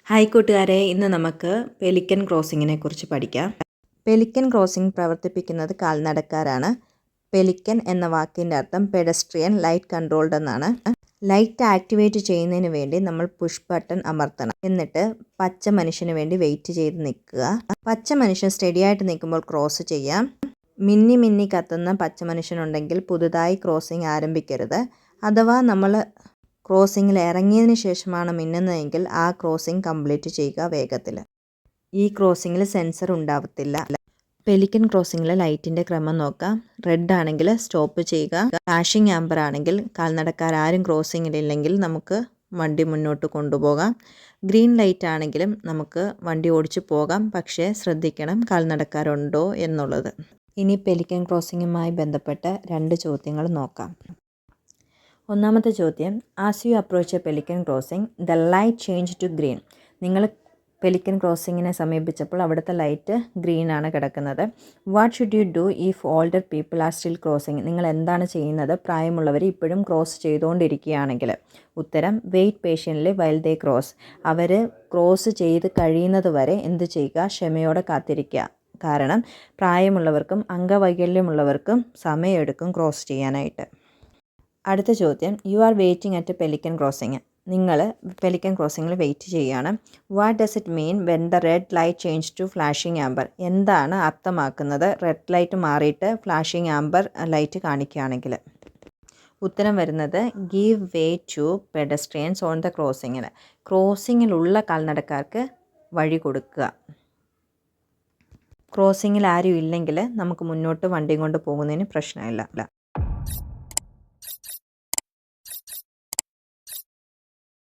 Hi കൂട്ടുകാരെ, ഇന്ന് നമുക്ക് പെലിക്കൻ ക്രോസിങ്ങിനെ കുറിച്ച് പഠിക്കാം. പെലിക്കൻ ക്രോസിംഗ് പ്രവർത്തിപ്പിക്കുന്നത് കാൽനടക്കാരാണ്. പെലിക്കൻ എന്ന വാക്കിൻ്റെ അർത്ഥം പെഡസ്ട്രിയൻ ലൈറ്റ് കൺട്രോൾഡ് എന്നാണ്. ലൈറ്റ് ആക്ടിവേറ്റ് ചെയ്യുന്നതിന് വേണ്ടി നമ്മൾ പുഷ് ബട്ടൺ അമർത്തണം. എന്നിട്ട് പച്ച മനുഷ്യന് വേണ്ടി വെയിറ്റ് ചെയ്ത് നിൽക്കുക. പച്ച മനുഷ്യൻ സ്റ്റഡി ആയിട്ട് നിൽക്കുമ്പോൾ ക്രോസ് ചെയ്യാം. മിന്നി മിന്നി കത്തുന്ന പച്ച മനുഷ്യനുണ്ടെങ്കിൽ പുതുതായി ക്രോസിംഗ് ആരംഭിക്കരുത്. അഥവാ നമ്മൾ ക്രോസിങ്ങിൽ ഇറങ്ങിയതിന് ശേഷമാണ് മിന്നുന്നതെങ്കിൽ ആ ക്രോസിംഗ് കംപ്ലീറ്റ് ചെയ്യുക വേഗത്തിൽ. ഈ ക്രോസിങ്ങിൽ സെൻസർ ഉണ്ടാവത്തില്ല. പെലിക്കൻ ക്രോസിങ്ങിൽ ലൈറ്റിൻ്റെ ക്രമം നോക്കാം. റെഡ് ആണെങ്കിൽ സ്റ്റോപ്പ് ചെയ്യുക. ഫ്ലാഷിംഗ് ആംബർ ആണെങ്കിൽ കാൽനടക്കാരും ക്രോസിങ്ങിലില്ലെങ്കിൽ നമുക്ക് വണ്ടി മുന്നോട്ട് കൊണ്ടുപോകാം. ഗ്രീൻ ലൈറ്റ് ആണെങ്കിലും നമുക്ക് വണ്ടി ഓടിച്ചു പോകാം, പക്ഷേ ശ്രദ്ധിക്കണം കാൽനടക്കാരുണ്ടോ എന്നുള്ളത്. ഇനി പെലിക്കൻ ക്രോസിങ്ങുമായി ബന്ധപ്പെട്ട 2 ചോദ്യങ്ങൾ നോക്കാം. ഒന്നാമത്തെ ചോദ്യം, as you approach a pelican crossing the light change to green. നിങ്ങൾ പെലിക്കൻ ക്രോസിങ്ങിനെ സമീപിച്ചപ്പോൾ അവിടുത്തെ ലൈറ്റ് ഗ്രീൻ ആണ് കിടക്കുന്നത്. What should you do if older people are still crossing. നിങ്ങൾ എന്താണ് ചെയ്യുന്നത് പ്രായമുള്ളവർ ഇപ്പോഴും ക്രോസ് ചെയ്തുകൊണ്ടിരിക്കുകയാണെങ്കിൽ? ഉത്തരം, wait patiently while they cross. അവർ ക്രോസ് ചെയ്ത് കഴിയുന്നത് വരെ എന്ത് ചെയ്യുക? ക്ഷമയോടെ കാത്തിരിക്കുക. കാരണം പ്രായമുള്ളവർക്കും അംഗവൈകല്യമുള്ളവർക്കും സമയമെടുക്കും ക്രോസ് ചെയ്യാനായിട്ട്. അടുത്ത ചോദ്യം, you are waiting at pelican crossing. നിങ്ങൾ പെലിക്കൻ ക്രോസിങ്ങിൽ വെയിറ്റ് ചെയ്യുകയാണ്. What does it mean when the red light change to flashing amber. എന്താണ് അർത്ഥമാക്കുന്നത് റെഡ് ലൈറ്റ് മാറിയിട്ട് ഫ്ലാഷിംഗ് ആംബർ ലൈറ്റ് കാണിക്കുകയാണെങ്കിൽ? ഉത്തരം വരുന്നത്, give way to pedestrians on the ക്രോസിങ്ങിൽ. ക്രോസിങ്ങിലുള്ള കാൽനടക്കാർക്ക് വഴി കൊടുക്കുക. ക്രോസിങ്ങിൽ ആരും ഇല്ലെങ്കിൽ നമുക്ക് മുന്നോട്ട് വണ്ടിയും കൊണ്ട് പോകുന്നതിന് പ്രശ്നമില്ല.